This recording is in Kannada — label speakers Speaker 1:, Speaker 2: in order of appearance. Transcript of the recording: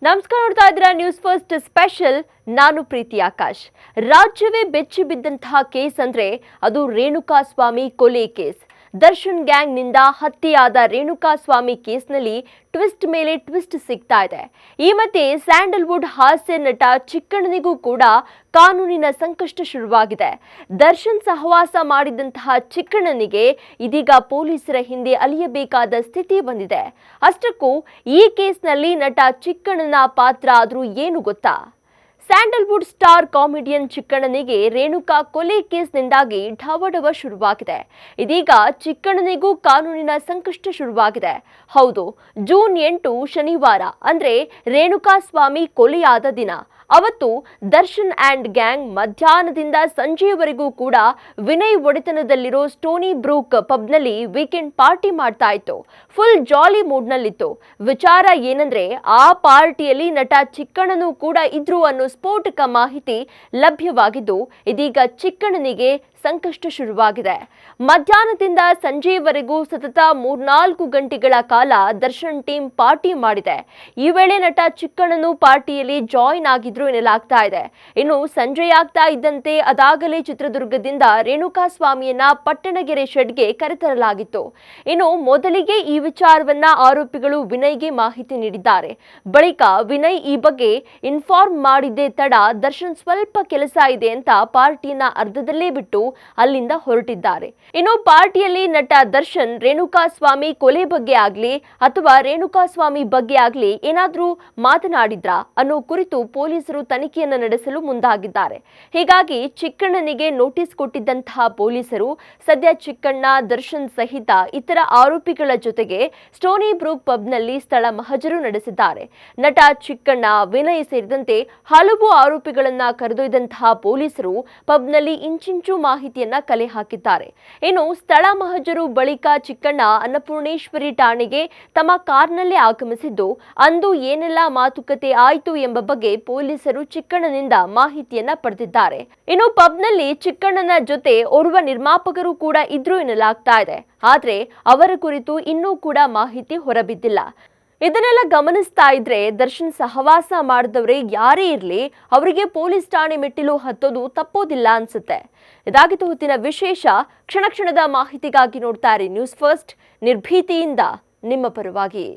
Speaker 1: ನಮಸ್ಕಾರ, ನೋಡ್ತಾ ಇದ್ದೀರಾ ನ್ಯೂಸ್ ಫಸ್ಟ್ ಸ್ಪೆಷಲ್. ನಾನು ಪ್ರೀತಿ ಆಕಾಶ್. ರಾಜ್ಯವೇ ಬೆಚ್ಚಿ ಬಿದ್ದಂತಹ ಕೇಸ್ ಅಂದ್ರೆ ಅದು ರೇಣುಕಾಸ್ವಾಮಿ ಕೊಲೆ ಕೇಸ್. ದರ್ಶನ್ ಗ್ಯಾಂಗ್ನಿಂದ ಹತ್ಯೆಯಾದ ರೇಣುಕಾಸ್ವಾಮಿ ಕೇಸ್ನಲ್ಲಿ ಟ್ವಿಸ್ಟ್ ಮೇಲೆ ಟ್ವಿಸ್ಟ್ ಸಿಗ್ತಾ ಇದೆ. ಈ ಮಧ್ಯೆ ಸ್ಯಾಂಡಲ್ವುಡ್ ಹಾಸ್ಯ ನಟ ಚಿಕ್ಕಣ್ಣನಿಗೂ ಕೂಡ ಕಾನೂನಿನ ಸಂಕಷ್ಟ ಶುರುವಾಗಿದೆ. ದರ್ಶನ್ ಸಹವಾಸ ಮಾಡಿದಂತಹ ಚಿಕ್ಕಣ್ಣನಿಗೆ ಇದೀಗ ಪೊಲೀಸರ ಹಿಂದೆ ಅಲಿಯಬೇಕಾದ ಸ್ಥಿತಿ ಬಂದಿದೆ. ಅಷ್ಟಕ್ಕೂ ಈ ಕೇಸ್ನಲ್ಲಿ ನಟ ಚಿಕ್ಕಣ್ಣನ ಪಾತ್ರ ಆದ್ರೂ ಏನು ಗೊತ್ತಾ? ಸ್ಯಾಂಡಲ್ವುಡ್ ಸ್ಟಾರ್ ಕಾಮಿಡಿಯನ್ ಚಿಕ್ಕಣ್ಣನಿಗೆ ರೇಣುಕಾ ಕೊಲೆ ಕೇಸ್ನಿಂದಾಗಿ ಢವಢವ ಶುರುವಾಗಿದೆ. ಇದೀಗ ಚಿಕ್ಕಣ್ಣನಿಗೂ ಕಾನೂನಿನ ಸಂಕಷ್ಟ ಶುರುವಾಗಿದೆ. ಹೌದು, ಜೂನ್ 8 ಶನಿವಾರ ಅಂದ್ರೆ ರೇಣುಕಾಸ್ವಾಮಿ ಕೊಲೆಯಾದ ದಿನ. ಅವತ್ತು ದರ್ಶನ್ ಆ್ಯಂಡ್ ಗ್ಯಾಂಗ್ ಮಧ್ಯಾಹ್ನದಿಂದ ಸಂಜೆಯವರೆಗೂ ಕೂಡ ವಿನಯ್ ಒಡೆತನದಲ್ಲಿರೋ ಸ್ಟೋನಿ ಬ್ರೂಕ್ ಪಬ್ನಲ್ಲಿ ವೀಕೆಂಡ್ ಪಾರ್ಟಿ ಮಾಡ್ತಾ ಇತ್ತು. ಫುಲ್ ಜಾಲಿ ಮೂಡ್ನಲ್ಲಿತ್ತು. ವಿಚಾರ ಏನಂದ್ರೆ ಆ ಪಾರ್ಟಿಯಲ್ಲಿ ನಟ ಚಿಕ್ಕಣ್ಣನೂ ಕೂಡ ಇದ್ರು ಅನ್ನೋ ಸ್ಫೋಟಕ ಮಾಹಿತಿ ಲಭ್ಯವಾಗಿದ್ದು ಇದೀಗ ಚಿಕ್ಕಣ್ಣನಿಗೆ ಸಂಕಷ್ಟ ಶುರುವಾಗಿದೆ. ಮಧ್ಯಾಹ್ನದಿಂದ ಸಂಜೆಯವರೆಗೂ ಸತತ 3-4 ಗಂಟೆಗಳ ಕಾಲ ದರ್ಶನ್ ಟೀಮ್ ಪಾರ್ಟಿ ಮಾಡಿದೆ. ಈ ವೇಳೆ ನಟ ಚಿಕ್ಕಣ್ಣನು ಪಾರ್ಟಿಯಲ್ಲಿ ಜಾಯಿನ್ ಆಗಿದ್ರು ಎನ್ನಲಾಗ್ತಾ ಇದೆ. ಇನ್ನು ಸಂಜೆಯಾಗ್ತಾ ಇದ್ದಂತೆ ಅದಾಗಲೇ ಚಿತ್ರದುರ್ಗದಿಂದ ರೇಣುಕಾಸ್ವಾಮಿಯನ್ನ ಪಟ್ಟಣಗೆರೆ ಶೆಡ್ಗೆ ಕರೆತರಲಾಗಿತ್ತು. ಇನ್ನು ಮೊದಲಿಗೆ ಈ ವಿಚಾರವನ್ನ ಆರೋಪಿಗಳು ವಿನಯ್ಗೆ ಮಾಹಿತಿ ನೀಡಿದ್ದಾರೆ. ಬಳಿಕ ವಿನಯ್ ಈ ಬಗ್ಗೆ ಇನ್ಫಾರ್ಮ್ ಮಾಡಿದ್ದೇ ತಡ ದರ್ಶನ್ ಸ್ವಲ್ಪ ಕೆಲಸ ಇದೆ ಅಂತ ಪಾರ್ಟಿಯನ್ನ ಅರ್ಧದಲ್ಲೇ ಬಿಟ್ಟು ಅಲ್ಲಿಂದ ಹೊರಟಿದ್ದಾರೆ. ಇನ್ನು ಪಾರ್ಟಿಯಲ್ಲಿ ನಟ ದರ್ಶನ್ ರೇಣುಕಾಸ್ವಾಮಿ ಕೊಲೆ ಬಗ್ಗೆ ಆಗ್ಲಿ ಅಥವಾ ರೇಣುಕಾಸ್ವಾಮಿ ಬಗ್ಗೆ ಆಗ್ಲಿ ಏನಾದ್ರೂ ಮಾತನಾಡಿದ್ರಾ ಅನ್ನೋ ಕುರಿತು ಪೊಲೀಸರು ತನಿಖೆಯನ್ನು ನಡೆಸಲು ಮುಂದಾಗಿದ್ದಾರೆ. ಹೀಗಾಗಿ ಚಿಕ್ಕಣ್ಣನಿಗೆ ನೋಟಿಸ್ ಕೊಟ್ಟಿದ್ದಂತಹ ಪೊಲೀಸರು ಸದ್ಯ ಚಿಕ್ಕಣ್ಣ, ದರ್ಶನ್ ಸಹಿತ ಇತರ ಆರೋಪಿಗಳ ಜೊತೆಗೆ ಸ್ಟೋನಿ ಬ್ರೂಕ್ ಪಬ್ನಲ್ಲಿ ಸ್ಥಳ ಮಹಜರು ನಡೆಸಿದ್ದಾರೆ. ನಟ ಚಿಕ್ಕಣ್ಣ, ವಿನಯ್ ಸೇರಿದಂತೆ ಹಲವು ಆರೋಪಿಗಳನ್ನ ಕರೆದೊಯ್ದಂತಹ ಪೊಲೀಸರು ಪಬ್ನಲ್ಲಿ ಇಂಚಿಂಚು ಮಾಹಿತಿಯನ್ನ ಕಲೆ ಹಾಕಿದ್ದಾರೆ. ಇನ್ನು ಸ್ಥಳ ಮಹಜರು ಬಳಿಕ ಚಿಕ್ಕಣ್ಣ ಅನ್ನಪೂರ್ಣೇಶ್ವರಿ ಠಾಣೆಗೆ ತಮ್ಮ ಕಾರ್ನಲ್ಲೇ ಆಗಮಿಸಿದ್ದು ಅಂದು ಏನೆಲ್ಲ ಮಾತುಕತೆ ಆಯಿತು ಎಂಬ ಬಗ್ಗೆ ಪೊಲೀಸರು ಚಿಕ್ಕಣ್ಣನಿಂದ ಮಾಹಿತಿಯನ್ನ ಪಡೆದಿದ್ದಾರೆ. ಇನ್ನು ಪಬ್ನಲ್ಲಿ ಚಿಕ್ಕಣ್ಣನ ಜೊತೆ ಓರ್ವ ನಿರ್ಮಾಪಕರು ಕೂಡ ಇದ್ರು ಎನ್ನಲಾಗ್ತಾ ಇದೆ. ಆದ್ರೆ ಅವರ ಕುರಿತು ಇನ್ನೂ ಕೂಡ ಮಾಹಿತಿ ಹೊರಬಿದ್ದಿಲ್ಲ. ಇದನ್ನೆಲ್ಲ ಗಮನಿಸ್ತಾ ಇದ್ರೆ ದರ್ಶನ್ ಸಹವಾಸ ಮಾಡಿದವರೇ ಯಾರೇ ಇರಲಿ ಅವರಿಗೆ ಪೊಲೀಸ್ ಠಾಣೆ ಮೆಟ್ಟಿಲು ಹತ್ತೋದು ತಪ್ಪೋದಿಲ್ಲ ಅನ್ಸುತ್ತೆ. ಇದಾಗಿತ್ತು ಹೊತ್ತಿನ ವಿಶೇಷ. ಕ್ಷಣ ಕ್ಷಣದ ಮಾಹಿತಿಗಾಗಿ ನೋಡ್ತಾ ಇರಿ ನ್ಯೂಸ್ ಫಸ್ಟ್, ನಿರ್ಭೀತಿಯಿಂದ ನಿಮ್ಮ ಪರವಾಗಿ.